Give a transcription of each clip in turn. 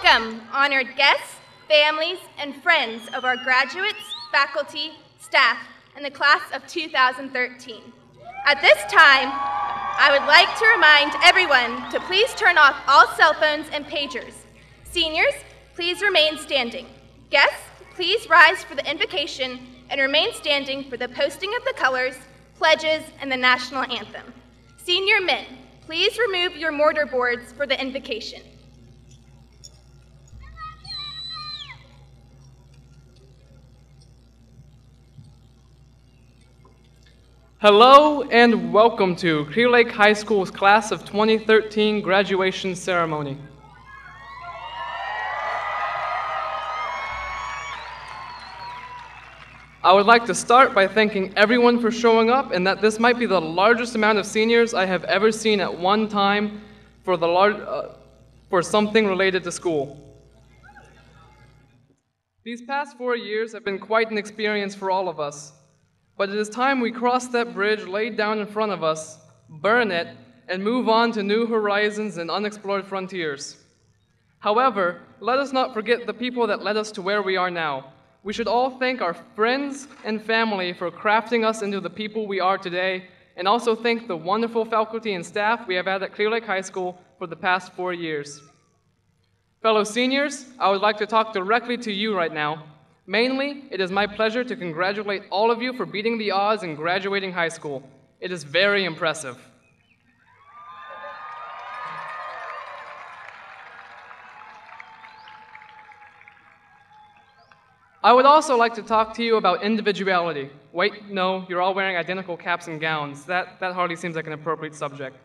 Welcome, honored guests, families, and friends of our graduates, faculty, staff, and the class of 2013. At this time, I would like to remind everyone to please turn off all cell phones and pagers. Seniors, please remain standing. Guests, please rise for the invocation and remain standing for the posting of the colors, pledges, and the national anthem. Senior men, please remove your mortar boards for the invocation. Hello and welcome to Clear Lake High School's Class of 2013 graduation ceremony. I would like to start by thanking everyone for showing up, and that this might be the largest amount of seniors I have ever seen at one time for something related to school. These past 4 years have been quite an experience for all of us. But it is time we cross that bridge laid down in front of us, burn it, and move on to new horizons and unexplored frontiers. However, let us not forget the people that led us to where we are now. We should all thank our friends and family for crafting us into the people we are today, and also thank the wonderful faculty and staff we have had at Clear Lake High School for the past 4 years. Fellow seniors, I would like to talk directly to you right now. Mainly, it is my pleasure to congratulate all of you for beating the odds and graduating high school. It is very impressive. I would also like to talk to you about individuality. Wait, no, you're all wearing identical caps and gowns. That hardly seems like an appropriate subject.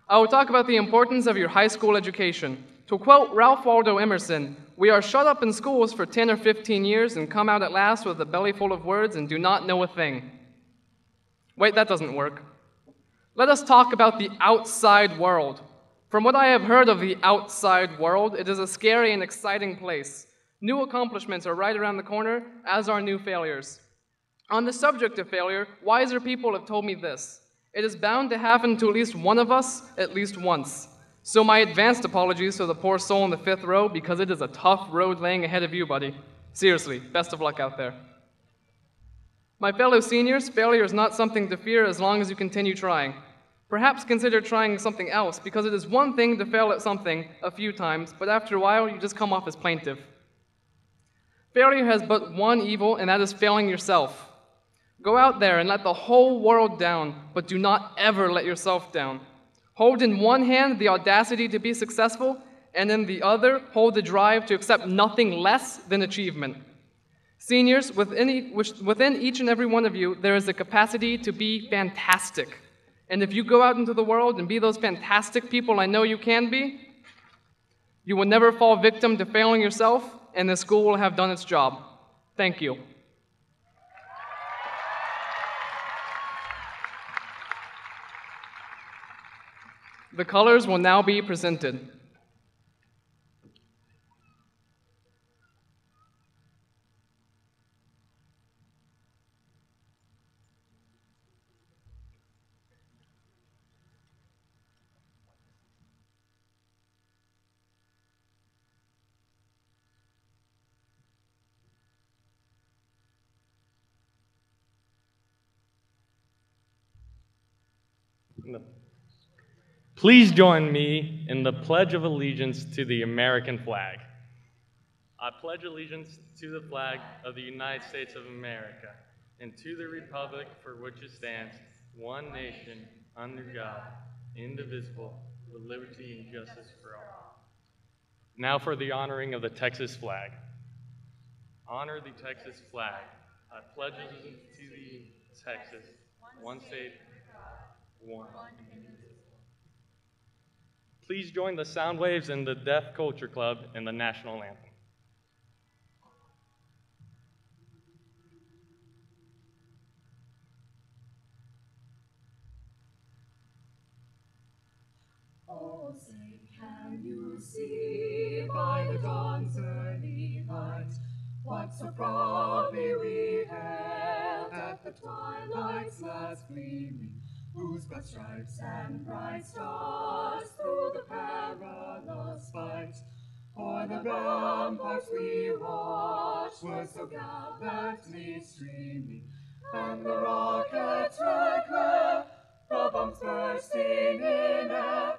I will talk about the importance of your high school education. To quote Ralph Waldo Emerson, "We are shut up in schools for 10 or 15 years and come out at last with a belly full of words and do not know a thing." Wait, that doesn't work. Let us talk about the outside world. From what I have heard of the outside world, it is a scary and exciting place. New accomplishments are right around the corner, as are new failures. On the subject of failure, wiser people have told me this: it is bound to happen to at least one of us at least once. So my advanced apologies to the poor soul in the 5th row, because it is a tough road laying ahead of you, buddy. Seriously, best of luck out there. My fellow seniors, failure is not something to fear as long as you continue trying. Perhaps consider trying something else, because it is one thing to fail at something a few times, but after a while you just come off as plaintive. Failure has but one evil, and that is failing yourself. Go out there and let the whole world down, but do not ever let yourself down. Hold in one hand the audacity to be successful, and in the other, hold the drive to accept nothing less than achievement. Seniors, within each and every one of you, there is a capacity to be fantastic. And if you go out into the world and be those fantastic people I know you can be, you will never fall victim to failing yourself, and the school will have done its job. Thank you. The colors will now be presented. Please join me in the Pledge of Allegiance to the American flag. I pledge allegiance to the flag of the United States of America and to the republic for which it stands, one nation, under God, indivisible, with liberty and justice for all. Now for the honoring of the Texas flag. Honor the Texas flag. I pledge allegiance to the Texas, one state, one. Please join the sound waves in the Deaf Culture Club in the national anthem. Oh, say, can you see by the dawn's early light what so proudly we hailed at the twilight's last gleaming, whose broad stripes and bright stars through the perilous fight the ramparts we watched were so gallantly streaming, and the rockets' red glare, the bombs bursting in air,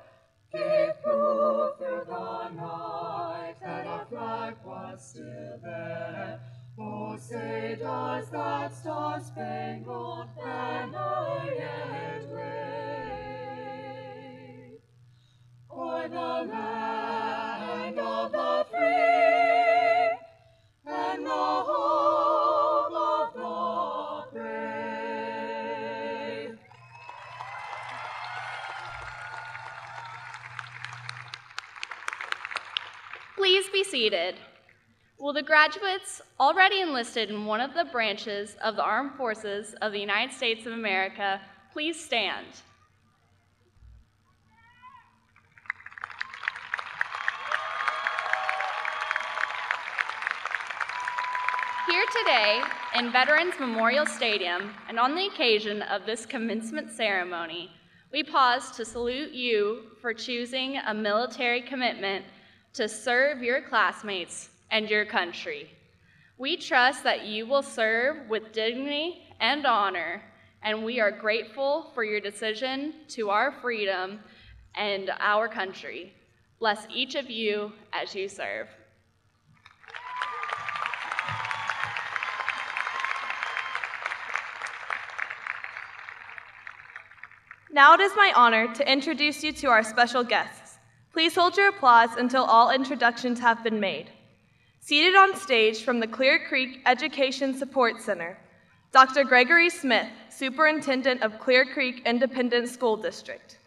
gave proof through the night that our flag was still there. Oh, say does that star-spangled banner yet wave o'er the land of the free and the home of the brave? Please be seated. Will the graduates already enlisted in one of the branches of the Armed Forces of the United States of America please stand? Here today in Veterans Memorial Stadium and on the occasion of this commencement ceremony, we pause to salute you for choosing a military commitment to serve your classmates and your country. We trust that you will serve with dignity and honor, and we are grateful for your decision to our freedom and our country. Bless each of you as you serve. Now it is my honor to introduce you to our special guests. Please hold your applause until all introductions have been made. Seated on stage from the Clear Creek Education Support Center, Dr. Gregory Smith, Superintendent of Clear Creek Independent School District.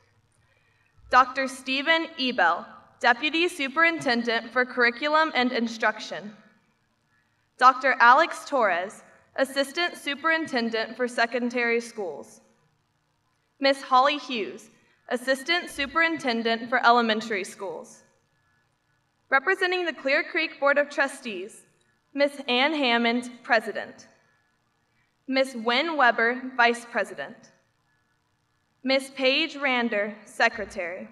Dr. Stephen Ebel, Deputy Superintendent for Curriculum and Instruction. Dr. Alex Torres, Assistant Superintendent for Secondary Schools. Ms. Holly Hughes, Assistant Superintendent for Elementary Schools. Representing the Clear Creek Board of Trustees, Ms. Ann Hammond, President. Ms. Wynn Weber, Vice President. Ms. Paige Rander, Secretary.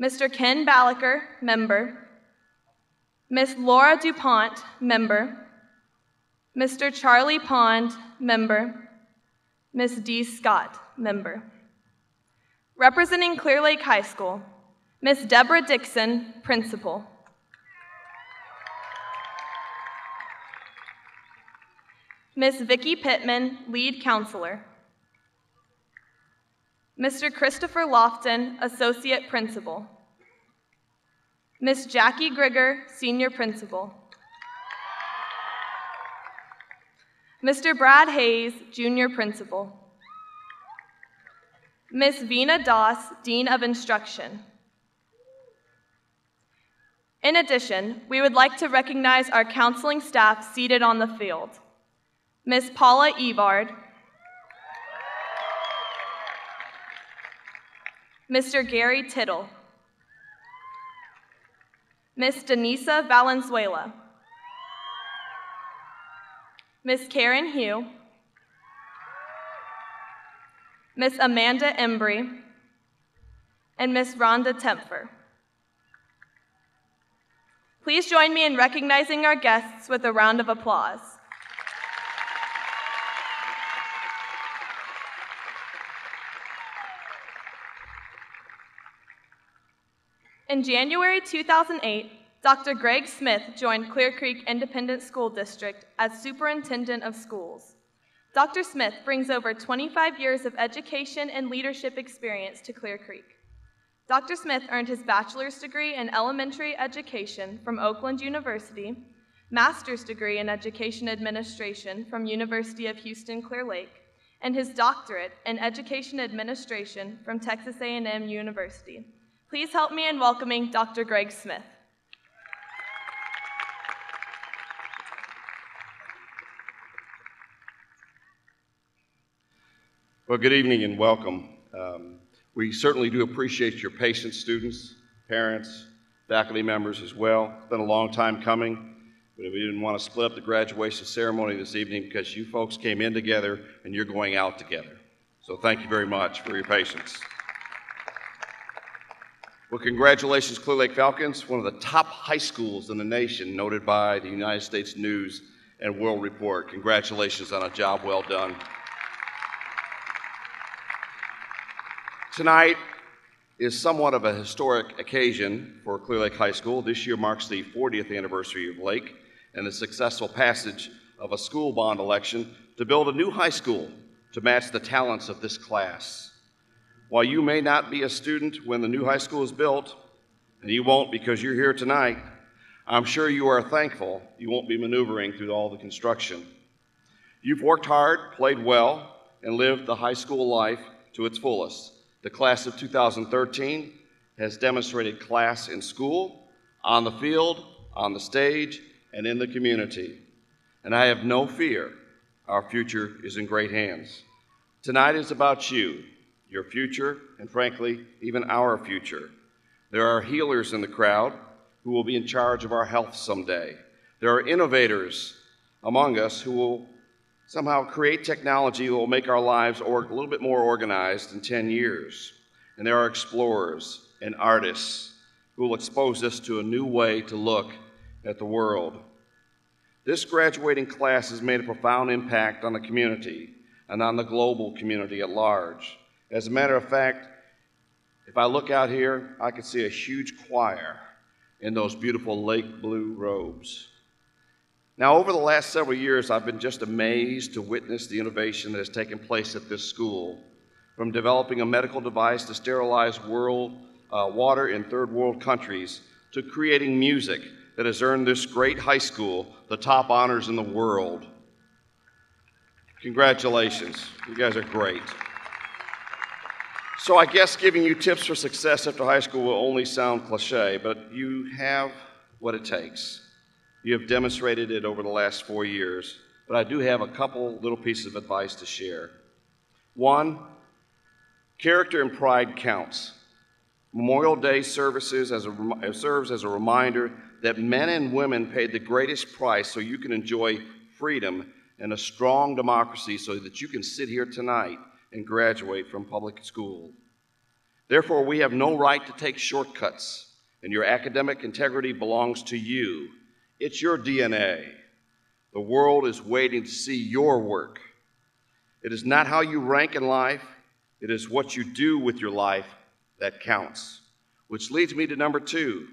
Mr. Ken Ballaker, Member. Ms. Laura DuPont, Member. Mr. Charlie Pond, Member. Ms. Dee Scott, Member. Representing Clear Lake High School, Ms. Deborah Dixon, Principal. Ms. Vicki Pittman, Lead Counselor. Mr. Christopher Lofton, Associate Principal. Ms. Jackie Grigger, Senior Principal. Mr. Brad Hayes, Junior Principal. Ms. Vina Doss, Dean of Instruction. In addition, we would like to recognize our counseling staff seated on the field. Ms. Paula Evard, Mr. Gary Tittle, Ms. Denisa Valenzuela, Ms. Karen Hugh, Ms. Amanda Embry, and Ms. Rhonda Tempfer. Please join me in recognizing our guests with a round of applause. In January 2008, Dr. Greg Smith joined Clear Creek Independent School District as Superintendent of Schools. Dr. Smith brings over 25 years of education and leadership experience to Clear Creek. Dr. Smith earned his bachelor's degree in elementary education from Oakland University, master's degree in education administration from University of Houston Clear Lake, and his doctorate in education administration from Texas A&M University. Please help me in welcoming Dr. Greg Smith. Well, good evening and welcome. We certainly do appreciate your patience, students, parents, faculty members as well. It's been a long time coming, but we didn't want to split up the graduation ceremony this evening because you folks came in together and you're going out together. So thank you very much for your patience. Well, congratulations, Clear Lake Falcons, one of the top high schools in the nation, noted by the United States News and World Report. Congratulations on a job well done. Tonight is somewhat of a historic occasion for Clear Lake High School. This year marks the 40th anniversary of Lake and the successful passage of a school bond election to build a new high school to match the talents of this class. While you may not be a student when the new high school is built, and you won't because you're here tonight, I'm sure you are thankful you won't be maneuvering through all the construction. You've worked hard, played well, and lived the high school life to its fullest. The class of 2013 has demonstrated class in school, on the field, on the stage, and in the community. And I have no fear our future is in great hands. Tonight is about you, your future, and frankly, even our future. There are healers in the crowd who will be in charge of our health someday. There are innovators among us who will somehow create technology that will make our lives a little bit more organized in 10 years. And there are explorers and artists who will expose us to a new way to look at the world. This graduating class has made a profound impact on the community and on the global community at large. As a matter of fact, if I look out here, I can see a huge choir in those beautiful lake blue robes. Now, over the last several years, I've been just amazed to witness the innovation that has taken place at this school, from developing a medical device to sterilize water in third world countries, to creating music that has earned this great high school the top honors in the world. Congratulations, you guys are great. So I guess giving you tips for success after high school will only sound cliche, but you have what it takes. You have demonstrated it over the last 4 years, but I do have a couple little pieces of advice to share. One, character and pride counts. Memorial Day serves as a reminder that men and women paid the greatest price so you can enjoy freedom and a strong democracy so that you can sit here tonight and graduate from public school. Therefore, we have no right to take shortcuts, and your academic integrity belongs to you. It's your DNA. The world is waiting to see your work. It is not how you rank in life, it is what you do with your life that counts. Which leads me to number 2.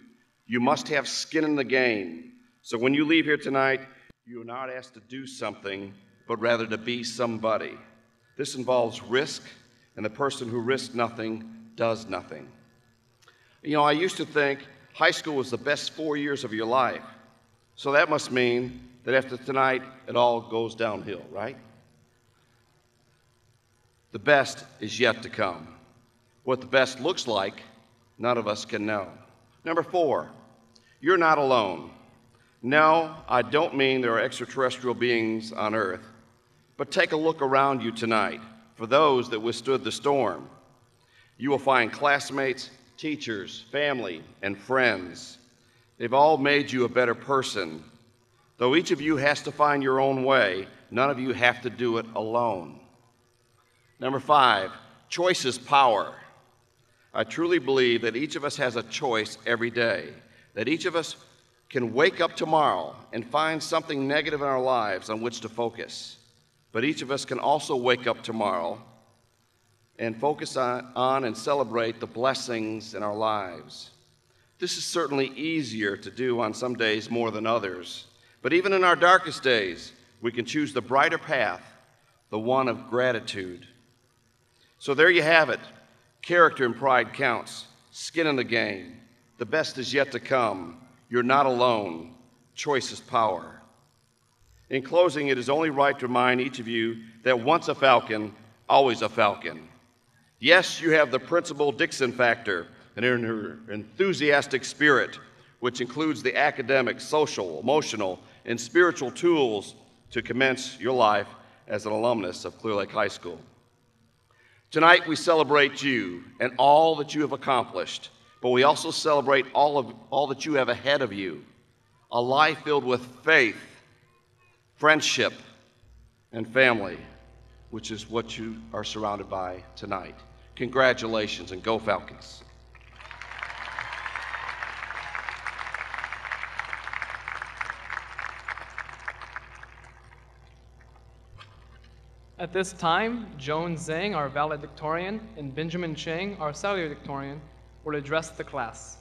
You must have skin in the game. So when you leave here tonight, you are not asked to do something, but rather to be somebody. This involves risk, and the person who risks nothing does nothing. You know, I used to think high school was the best 4 years of your life. So that must mean that after tonight, it all goes downhill, right? The best is yet to come. What the best looks like, none of us can know. Number 4, you're not alone. No, I don't mean there are extraterrestrial beings on Earth, but take a look around you tonight for those that withstood the storm. You will find classmates, teachers, family, and friends. They've all made you a better person. Though each of you has to find your own way, none of you have to do it alone. Number 5, choice is power. I truly believe that each of us has a choice every day, that each of us can wake up tomorrow and find something negative in our lives on which to focus. But each of us can also wake up tomorrow and focus on and celebrate the blessings in our lives. This is certainly easier to do on some days more than others. But even in our darkest days, we can choose the brighter path, the one of gratitude. So there you have it. Character and pride counts. Skin in the game. The best is yet to come. You're not alone. Choice is power. In closing, it is only right to remind each of you that once a Falcon, always a Falcon. Yes, you have the Principal Dixon factor and her enthusiastic spirit, which includes the academic, social, emotional, and spiritual tools to commence your life as an alumnus of Clear Lake High School. Tonight, we celebrate you and all that you have accomplished, but we also celebrate all that you have ahead of you, a life filled with faith, friendship, and family, which is what you are surrounded by tonight. Congratulations, and go Falcons. At this time, Joan Zhang, our valedictorian, and Benjamin Chang, our salutatorian, will address the class.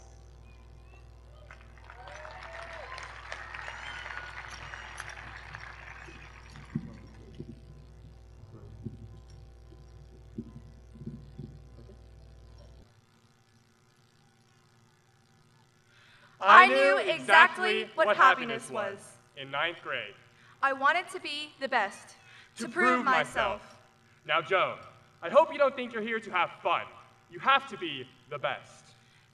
I knew exactly what happiness was in 9th grade. I wanted to be the best, to prove myself. Now, Joan, I hope you don't think you're here to have fun. You have to be the best.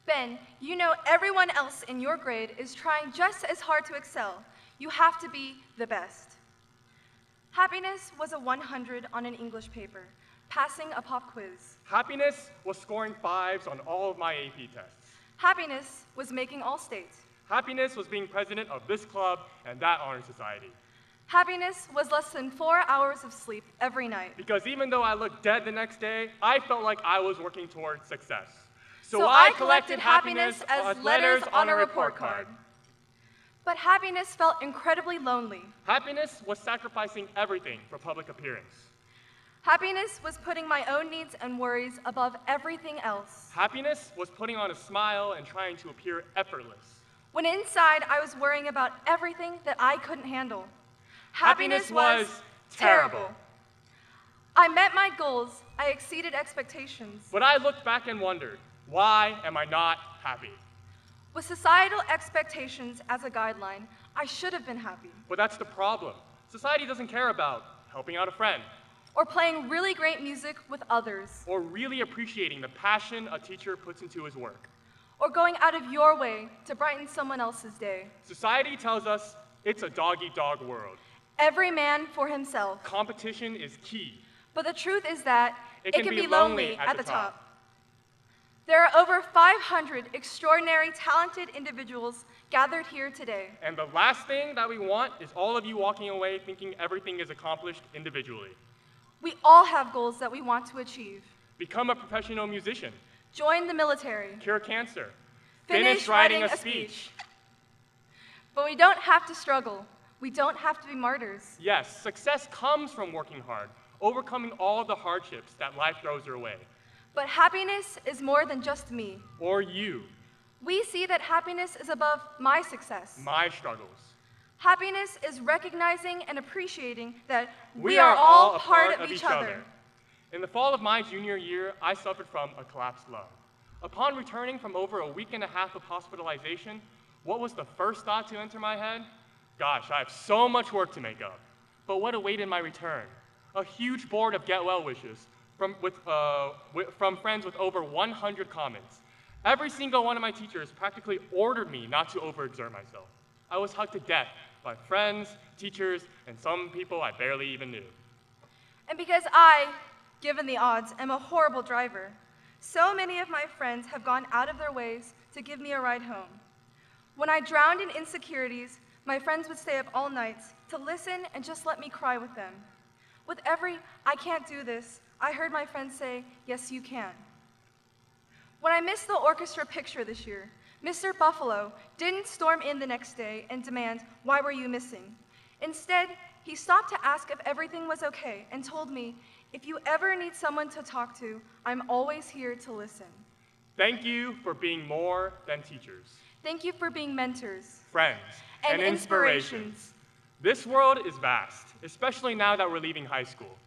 Ben, you know everyone else in your grade is trying just as hard to excel. You have to be the best. Happiness was a 100 on an English paper, passing a pop quiz. Happiness was scoring 5s on all of my AP tests. Happiness was making all states. Happiness was being president of this club and that honor society. Happiness was less than 4 hours of sleep every night. Because even though I looked dead the next day, I felt like I was working towards success. So I collected happiness as letters on a report card. But happiness felt incredibly lonely. Happiness was sacrificing everything for public appearance. Happiness was putting my own needs and worries above everything else. Happiness was putting on a smile and trying to appear effortless. When inside, I was worrying about everything that I couldn't handle. Happiness was terrible. I met my goals. I exceeded expectations. But I looked back and wondered, why am I not happy? With societal expectations as a guideline, I should have been happy. But that's the problem. Society doesn't care about helping out a friend, or playing really great music with others, or really appreciating the passion a teacher puts into his work, or going out of your way to brighten someone else's day. Society tells us it's a dog-eat-dog world. Every man for himself. Competition is key. But the truth is that it can be lonely at the top. There are over 500 extraordinary, talented individuals gathered here today. And the last thing that we want is all of you walking away thinking everything is accomplished individually. We all have goals that we want to achieve. Become a professional musician. Join the military. Cure cancer. Finish writing a speech. But we don't have to struggle. We don't have to be martyrs. Yes, success comes from working hard, overcoming all the hardships that life throws your way. But happiness is more than just me. Or you. We see that happiness is above my success. My struggles. Happiness is recognizing and appreciating that we are all a part of each other. In the fall of my junior year, I suffered from a collapsed lung. Upon returning from over a week and a half of hospitalization, what was the first thought to enter my head? Gosh, I have so much work to make up. But what awaited my return? A huge board of get well wishes from friends with over 100 comments. Every single one of my teachers practically ordered me not to overexert myself. I was hugged to death by friends, teachers, and some people I barely even knew. And because I, given the odds, am a horrible driver, so many of my friends have gone out of their ways to give me a ride home. When I drowned in insecurities, my friends would stay up all nights to listen and just let me cry with them. With every "I can't do this," I heard my friends say, "Yes, you can." When I missed the orchestra picture this year, Mr. Buffalo didn't storm in the next day and demand, "Why were you missing?" Instead, he stopped to ask if everything was okay and told me, "If you ever need someone to talk to, I'm always here to listen." Thank you for being more than teachers. Thank you for being mentors. Friends. And inspirations. This world is vast, especially now that we're leaving high school.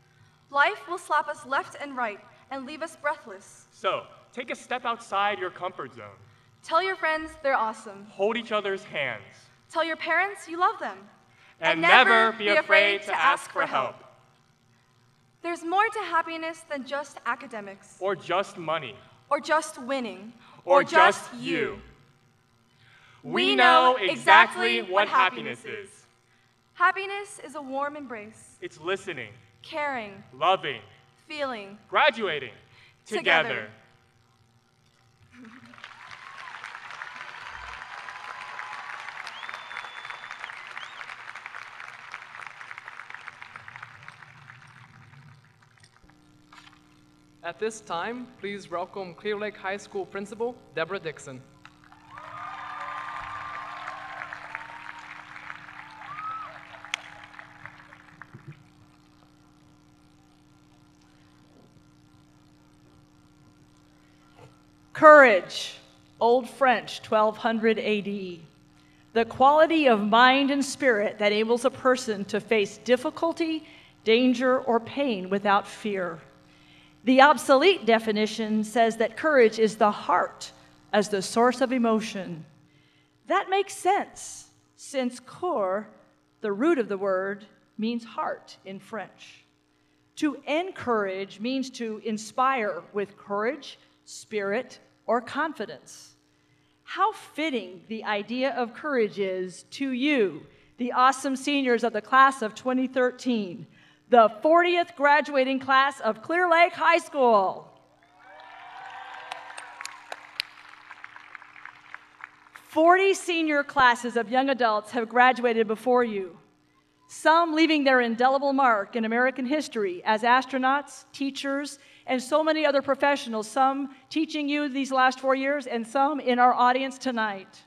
Life will slap us left and right and leave us breathless. So, take a step outside your comfort zone. Tell your friends they're awesome. Hold each other's hands. Tell your parents you love them. And never be afraid to ask for help. There's more to happiness than just academics. Or just money. Or just winning. Or just you. We know exactly what happiness is. Happiness is a warm embrace. It's listening. Caring. Loving. Feeling. Graduating. Together. At this time, please welcome Clear Lake High School Principal, Deborah Dixon. Courage, Old French, 1200 AD. The quality of mind and spirit that enables a person to face difficulty, danger, or pain without fear. The obsolete definition says that courage is the heart as the source of emotion. That makes sense, since cœur, the root of the word, means heart in French. To encourage means to inspire with courage, spirit, or confidence. How fitting the idea of courage is to you, the awesome seniors of the class of 2013, the 40th graduating class of Clear Lake High School. 40 senior classes of young adults have graduated before you, some leaving their indelible mark in American history as astronauts, teachers, and so many other professionals, some teaching you these last 4 years and some in our audience tonight.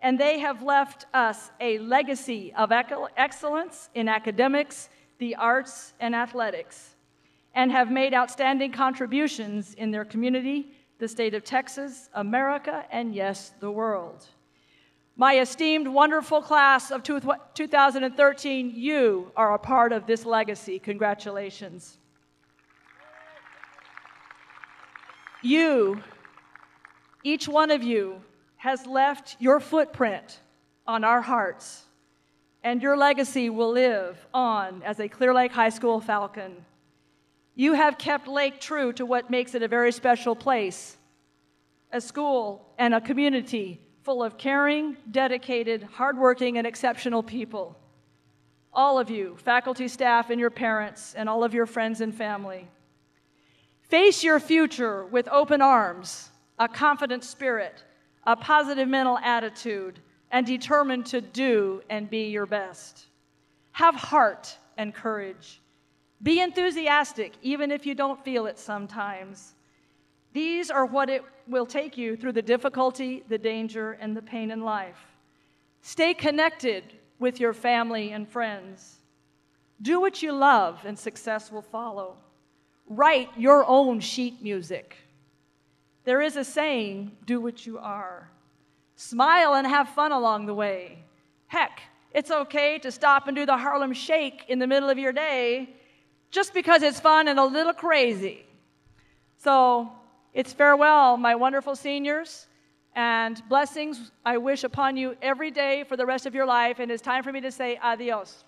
And they have left us a legacy of excellence in academics, the arts, and athletics, and have made outstanding contributions in their community, the state of Texas, America, and yes, the world. My esteemed, wonderful class of 2013, you are a part of this legacy. Congratulations. You, each one of you, has left your footprint on our hearts, and your legacy will live on as a Clear Lake High School Falcon. You have kept Lake true to what makes it a very special place, a school and a community full of caring, dedicated, hardworking, and exceptional people. All of you, faculty, staff, and your parents, and all of your friends and family. Face your future with open arms, a confident spirit, a positive mental attitude, and determined to do and be your best. Have heart and courage. Be enthusiastic, even if you don't feel it sometimes. These are what it will take you through the difficulty, the danger, and the pain in life. Stay connected with your family and friends. Do what you love, and success will follow. Write your own sheet music. There is a saying, do what you are. Smile and have fun along the way. Heck, it's okay to stop and do the Harlem Shake in the middle of your day just because it's fun and a little crazy. So it's farewell, my wonderful seniors, and blessings I wish upon you every day for the rest of your life, and it's time for me to say adios.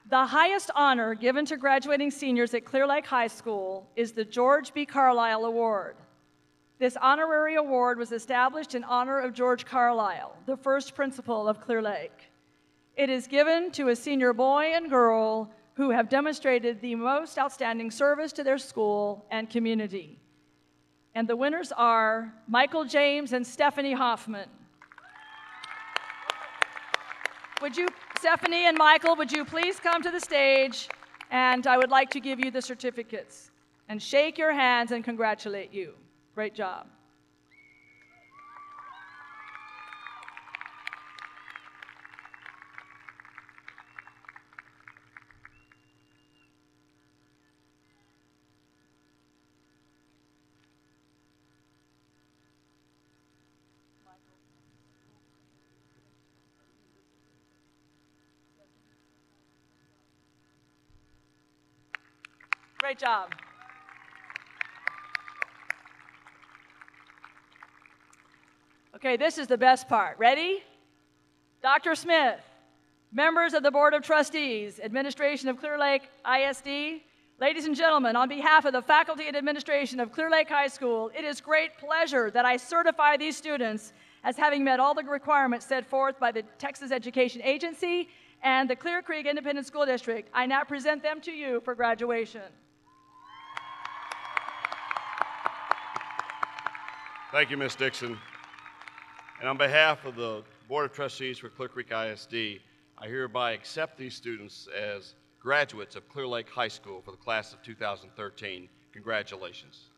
The highest honor given to graduating seniors at Clear Lake High School is the George B. Carlisle Award. This honorary award was established in honor of George Carlisle, the first principal of Clear Lake. It is given to a senior boy and girl who have demonstrated the most outstanding service to their school and community. And the winners are Michael James and Stephanie Hoffman. Stephanie and Michael, would you please come to the stage? And I would like to give you the certificates and shake your hands and congratulate you. Great job. Great job. Okay, this is the best part. Ready? Dr. Smith, members of the Board of Trustees, administration of Clear Lake ISD, ladies and gentlemen, on behalf of the faculty and administration of Clear Lake High School, it is great pleasure that I certify these students as having met all the requirements set forth by the Texas Education Agency and the Clear Creek Independent School District. I now present them to you for graduation. Thank you, Ms. Dixon. And on behalf of the Board of Trustees for Clear Creek ISD, I hereby accept these students as graduates of Clear Lake High School for the class of 2013. Congratulations.